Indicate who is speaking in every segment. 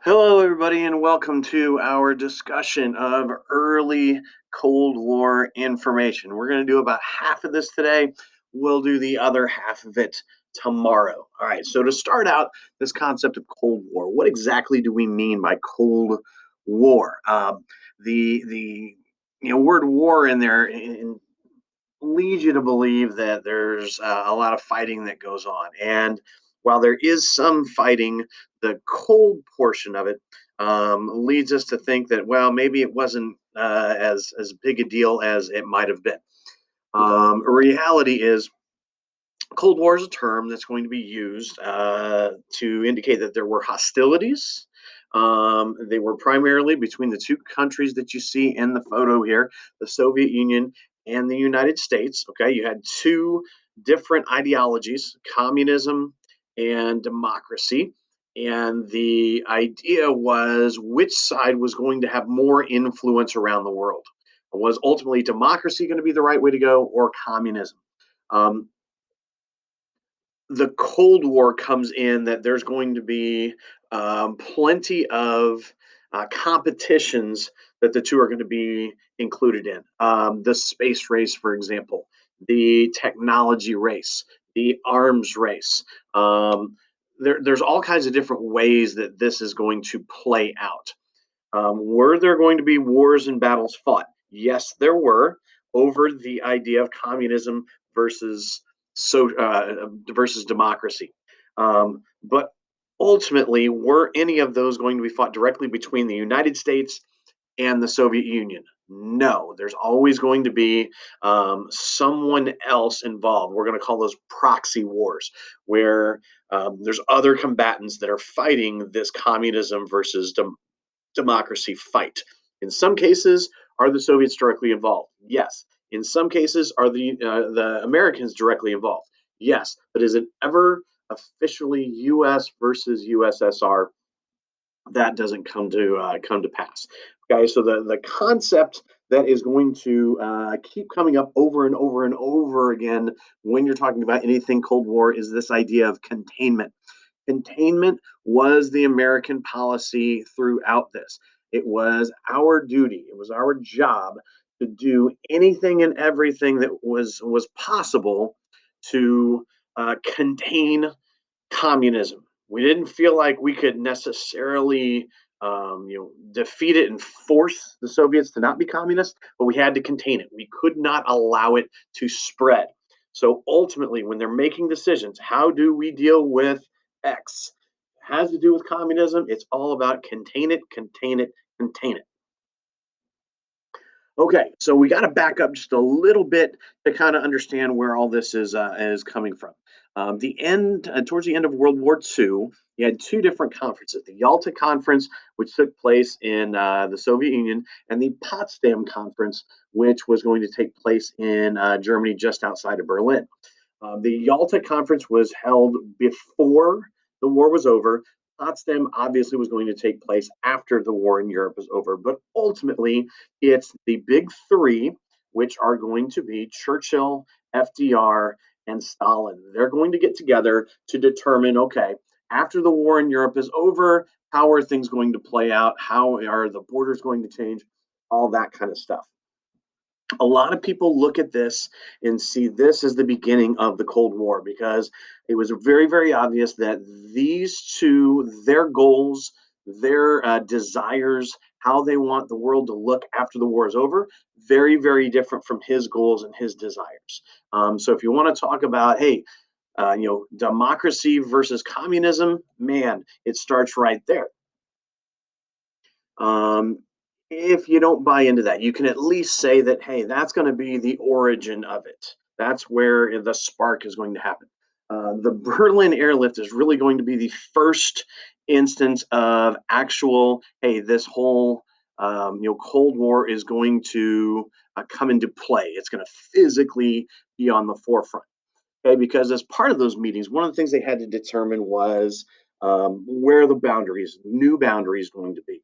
Speaker 1: Hello, everybody, and welcome to our discussion of early Cold War information. We're going to do about half of this today. We'll do the other half of it tomorrow. All right, so to start out this concept of Cold War, what exactly do we mean by Cold War? The word war in there leads you to believe that there's a lot of fighting that goes on. And while there is some fighting, the cold portion of it leads us to think that, well, maybe it wasn't as big a deal as it might have been. Reality is, Cold War is a term that's going to be used to indicate that there were hostilities. They were primarily between the two countries that you see in the photo here, the Soviet Union and the United States. Okay, you had two different ideologies, communism and democracy. And the idea was which side was going to have more influence around the world. Was ultimately democracy going to be the right way to go, or communism? Um, the Cold War comes in that there's going to be plenty of competitions that the two are going to be included in. The space race, for example, the technology race, the arms race. There's all kinds of different ways that this is going to play out. Were there going to be wars and battles fought? Yes, there were, over the idea of communism versus versus democracy. But ultimately, were any of those going to be fought directly between the United States and the Soviet Union? No, there's always going to be someone else involved. We're going to call those proxy wars, where there's other combatants that are fighting this communism versus democracy fight. In some cases, are the Soviets directly involved? Yes. In some cases, are the Americans directly involved? Yes. But is it ever officially U.S. versus USSR? That doesn't come to pass. Okay, so the concept that is going to keep coming up over and over and over again when you're talking about anything Cold War is this idea of containment. Containment was the American policy throughout this. It was our duty, it was our job to do anything and everything that was possible to contain communism. We didn't feel like we could necessarily defeat it and force the Soviets to not be communist, but we had to contain it. We could not allow it to spread. So ultimately, when they're making decisions, how do we deal with X? It has to do with communism. It's all about contain it, contain it, contain it. Okay, so we got to back up just a little bit to kind of understand where all this is coming from. The end Towards the end of World War II, you had two different conferences: the Yalta Conference, which took place in the Soviet Union, and the Potsdam Conference, which was going to take place in Germany, just outside of Berlin. The Yalta Conference was held before the war was over. Potsdam obviously was going to take place after the war in Europe was over, but ultimately it's the big three, which are going to be Churchill, FDR, and Stalin. They're going to get together to determine, okay, after the war in Europe is over, how are things going to play out? How are the borders going to change? All that kind of stuff. A lot of people look at this and see this as the beginning of the Cold War, because it was very, very obvious that these two, their goals, their desires, how they want the world to look after the war is over, very, very different from his goals and his desires. So if you want to talk about, hey, democracy versus communism, man, it starts right there. Um, if you don't buy into that, you can at least say that, hey, that's going to be the origin of it. That's where the spark is going to happen. The Berlin airlift is really going to be the first instance of actual, hey, this whole Cold War is going to come into play. It's going to physically be on the forefront. Okay, because as part of those meetings, one of the things they had to determine was where the boundaries, new boundaries, going to be.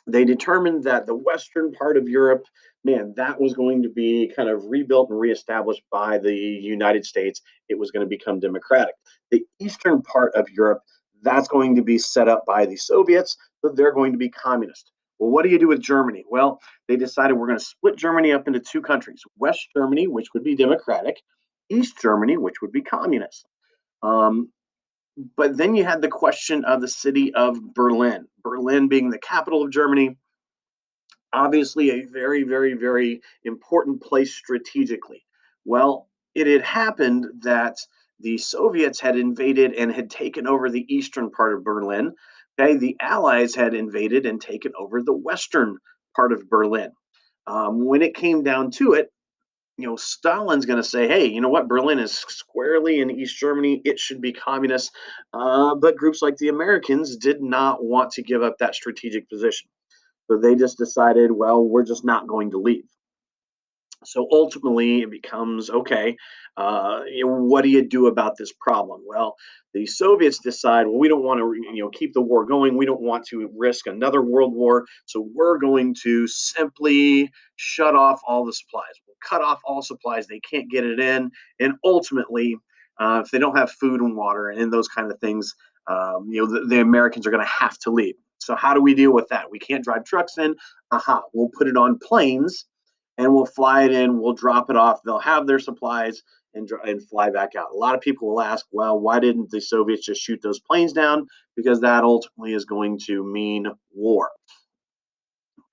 Speaker 1: They determined that the western part of Europe, man, that was going to be kind of rebuilt and reestablished by the United States. It was going to become democratic. The eastern part of Europe, That's going to be set up by the Soviets, so they're going to be communist. Well, what do you do with Germany? Well, they decided we're going to split Germany up into two countries: West Germany, which would be democratic, East Germany, which would be communist. Um, but then you had the question of the city of Berlin. Berlin being the capital of Germany, obviously a very, very, very important place strategically. Well, it had happened that the Soviets had invaded and had taken over the eastern part of Berlin. Okay, the Allies had invaded and taken over the western part of Berlin. When it came down to it, Stalin's going to say, hey, you know what? Berlin is squarely in East Germany. It should be communist. But groups like the Americans did not want to give up that strategic position. So they just decided, well, we're just not going to leave. So ultimately, it becomes okay. What do you do about this problem? Well, the Soviets decide, well, we don't want to, keep the war going. We don't want to risk another world war. So we're going to simply shut off all the supplies. We'll cut off all supplies. They can't get it in, and ultimately, if they don't have food and water and those kind of things, the Americans are going to have to leave. So how do we deal with that? We can't drive trucks in. Aha, we'll put it on planes and we'll fly it in, we'll drop it off. They'll have their supplies and fly back out. A lot of people will ask, well, why didn't the Soviets just shoot those planes down? Because that ultimately is going to mean war.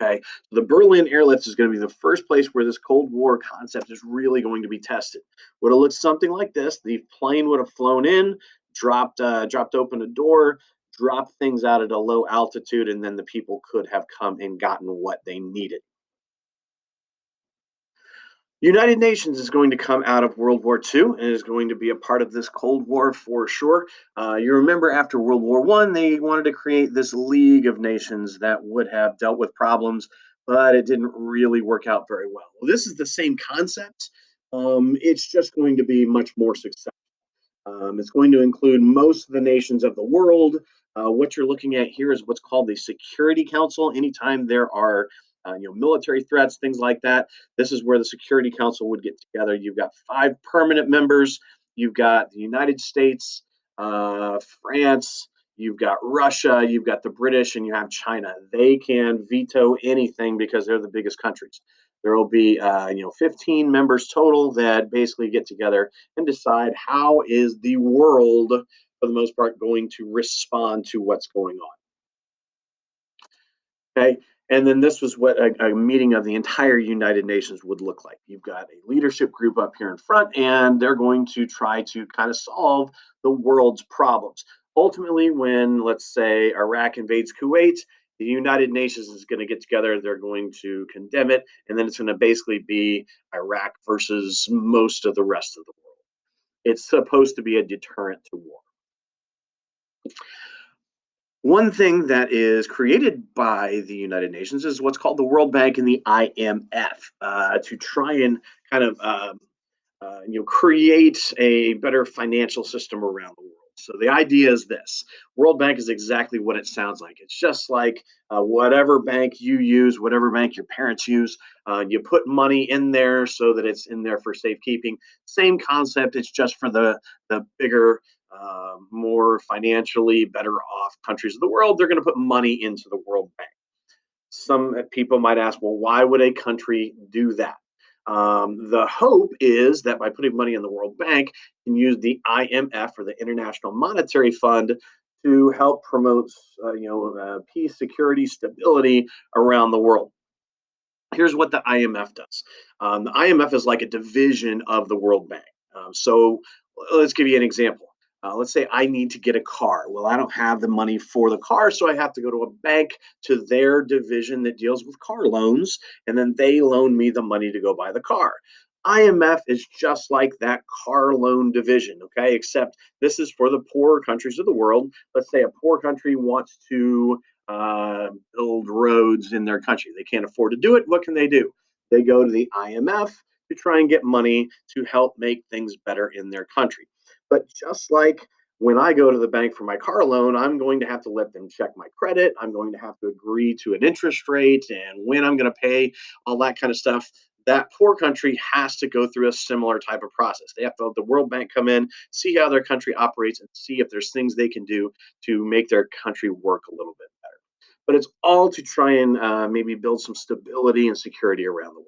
Speaker 1: Okay, so the Berlin airlift is going to be the first place where this Cold War concept is really going to be tested. Would have looked something like this: the plane would have flown in, dropped open a door, dropped things out at a low altitude, and then the people could have come and gotten what they needed. United Nations is going to come out of World War II and is going to be a part of this Cold War for sure. You remember after World War One, they wanted to create this League of Nations that would have dealt with problems, but it didn't really work out very well. Well, this is the same concept. It's just going to be much more successful. It's going to include most of the nations of the world. What you're looking at here is what's called the Security Council. Anytime there are military threats, things like that, this is where the Security Council would get together. You've got 5 permanent members. You've got the United States, France. You've got Russia. You've got the British, and you have China. They can veto anything because they're the biggest countries. There will be 15 members total that basically get together and decide how is the world, for the most part, going to respond to what's going on. Okay. And then this was what a meeting of the entire United Nations would look like. You've got a leadership group up here in front, and they're going to try to kind of solve the world's problems. Ultimately, when, let's say, Iraq invades Kuwait, the United Nations is going to get together, they're going to condemn it, and then it's going to basically be Iraq versus most of the rest of the world. It's supposed to be a deterrent to war. One thing that is created by the United Nations is what's called the World Bank and the IMF to try and kind of create a better financial system around the world. So the idea is this: World Bank is exactly what it sounds like. It's just like whatever bank you use, whatever bank your parents use, you put money in there so that it's in there for safekeeping. Same concept. It's just for the bigger, more financially better off countries of the world. They're going to put money into the World Bank. Some people might ask, well, why would a country do that? The hope is that by putting money in the World Bank, you can use the IMF or the International Monetary Fund to help promote, peace, security, stability around the world. Here's what the IMF does. The IMF is like a division of the World Bank. So let's give you an example. Let's say I need to get a car. Well, I don't have the money for the car, so I have to go to a bank to their division that deals with car loans, and then they loan me the money to go buy the car. IMF is just like that car loan division, okay? Except this is for the poorer countries of the world. Let's say a poor country wants to build roads in their country. They can't afford to do it. What can they do? They go to the IMF to try and get money to help make things better in their country. But just like when I go to the bank for my car loan, I'm going to have to let them check my credit. I'm going to have to agree to an interest rate and when I'm going to pay, all that kind of stuff. that poor country has to go through a similar type of process. They have to let the World Bank come in, see how their country operates, and see if there's things they can do to make their country work a little bit better. But it's all to try and maybe build some stability and security around the world.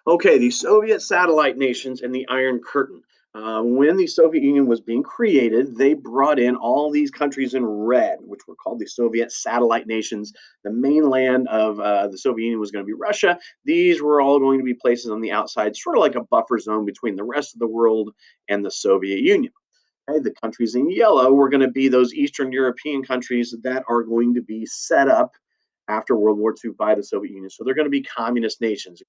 Speaker 1: Okay, the Soviet satellite nations and the Iron Curtain. When the Soviet Union was being created, they brought in all these countries in red, which were called the Soviet satellite nations. The mainland of the Soviet Union was going to be Russia. These were all going to be places on the outside, sort of like a buffer zone between the rest of the world and the Soviet Union. Okay, the countries in yellow were going to be those Eastern European countries that are going to be set up after World War II by the Soviet Union. So they're going to be communist nations.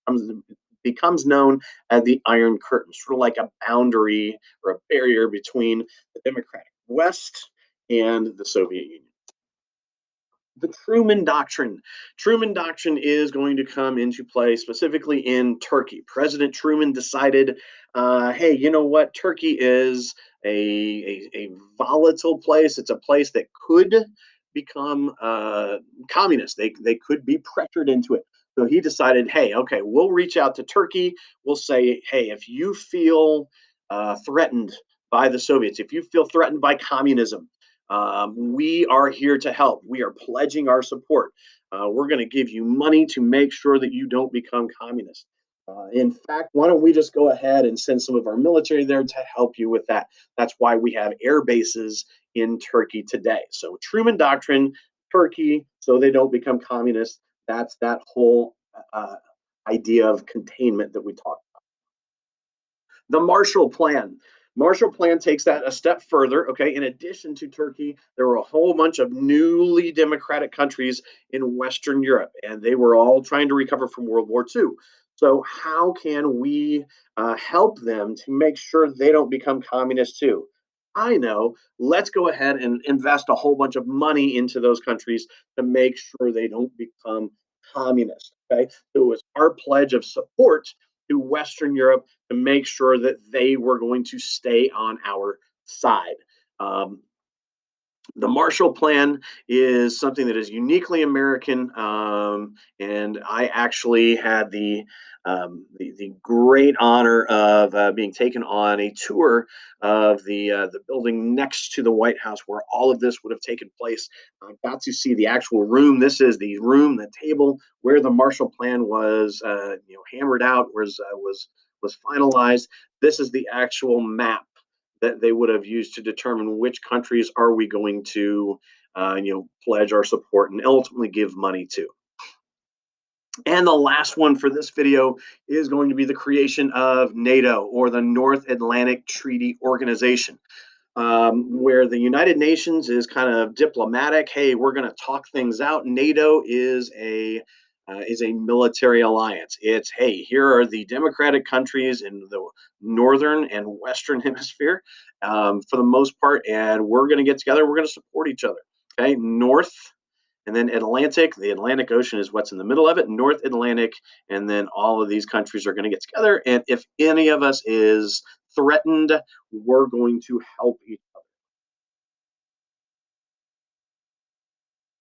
Speaker 1: Becomes known as the Iron Curtain, sort of like a boundary or a barrier between the democratic West and the Soviet Union. The Truman Doctrine. Truman Doctrine is going to come into play specifically in Turkey. President Truman decided, hey, you know what? Turkey is a volatile place. It's a place that could become communist. They could be pressured into it. So he decided, hey, okay, we'll reach out to Turkey. We'll say, hey, if you feel threatened by the Soviets, if you feel threatened by communism, we are here to help. We are pledging our support. We're going to give you money to make sure that you don't become communist. In fact, why don't we just go ahead and send some of our military there to help you with that? That's why we have air bases in Turkey today. So, Truman Doctrine, Turkey, so they don't become communist. That's that whole idea of containment that we talked. The Marshall Plan. Marshall Plan takes that a step further. Okay, in addition to Turkey, there were a whole bunch of newly democratic countries in Western Europe, and they were all trying to recover from World War II. So, how can we help them to make sure they don't become communist too? I know. Let's go ahead and invest a whole bunch of money into those countries to make sure they don't become communist. Okay, so it was our pledge of support to Western Europe to make sure that they were going to stay on our side. Um, the Marshall Plan is something that is uniquely American, and I actually had the great honor of being taken on a tour of the building next to the White House where all of this would have taken place. I got to see the actual room. This is the room, the table where the Marshall Plan was hammered out, was finalized. This is the actual map that they would have used to determine which countries are we going to pledge our support and ultimately give money to. And the last one for this video is going to be the creation of NATO, or the North Atlantic Treaty Organization, where the United Nations is kind of diplomatic. Hey, we're going to talk things out. NATO is a military alliance. It's, hey, here are the democratic countries in the northern and western hemisphere, for the most part, and we're going to get together. We're going to support each other. Okay, North and then Atlantic. The Atlantic Ocean is what's in the middle of it. North Atlantic, and then all of these countries are going to get together. And if any of us is threatened, we're going to help each